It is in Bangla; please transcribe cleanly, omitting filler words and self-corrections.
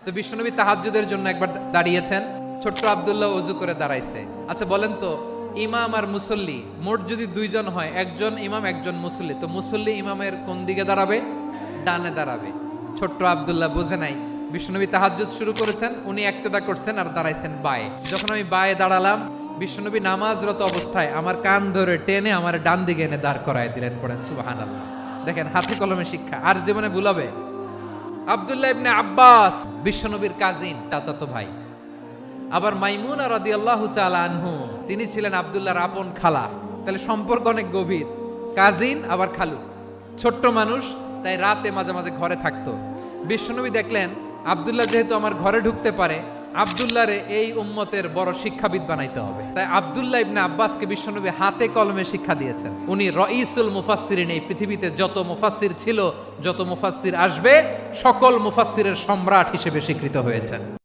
তো বিশ্বনবী তাহাজ্জুদের জন্য একবার দাঁড়িয়েছেন, ছোট্ট আব্দুল্লাহ ওযু করে দাঁড়াইছে। আচ্ছা বলেন তো, ইমাম আর মুসল্লি মোট যদি দুইজন হয়, একজন ইমাম একজন মুসল্লি, তো মুসল্লি ইমামের কোন দিকে দাঁড়াবে? ডানে দাঁড়াবে। ছোট্ট আব্দুল্লাহ বুঝে নাই, বিশ্বনবী তাহাজ্জুদ শুরু করেছেন, উনি ইক্তেদা করছেন আর দাঁড়াইছেন বায়ে। যখন আমি বায়ে দাঁড়ালাম, বিশ্বনবী নামাজরত অবস্থায় আমার কান ধরে টেনে আমার ডান দিকে এনে দাঁড় করায় দিলেন। পড়েন সুবহানাল্লাহ। দেখেন হাতে কলমে শিক্ষা, আর জীবনে ভুলাবে? আব্দুল্লাহ ইবনে আব্বাস বিশ্বনবীর কাজিন, চাচাতো ভাই। আবার মাইমুনা রাদিয়াল্লাহু তাআলা আনহু, তিনি ছিলেন আব্দুল্লাহর আপন খালা। তাহলে সম্পর্ক অনেক গভীর, কাজিন আবার খালু। ছোট্ট মানুষ, তাই রাতে মাঝে মাঝে ঘরে থাকতো। বিশ্বনবী দেখলেন আব্দুল্লাহ যেহেতু আমার ঘরে ঢুকতে পারে, আব্দুল্লাহরে এই উম্মতের বড় শিক্ষাবিদ বানাইতে হবে। তাই আব্দুল্লাহ ইবনে আব্বাসকে বিশ্বনবী হাতে কলমে শিক্ষা দিয়েছেন। উনি রাইসুল মুফাসসিরিন, এই পৃথিবীতে যত মুফাসসির ছিল, যত মুফাসসির আসবে, সকল মুফাসসিরের সম্রাট হিসেবে স্বীকৃত হয়েছেন।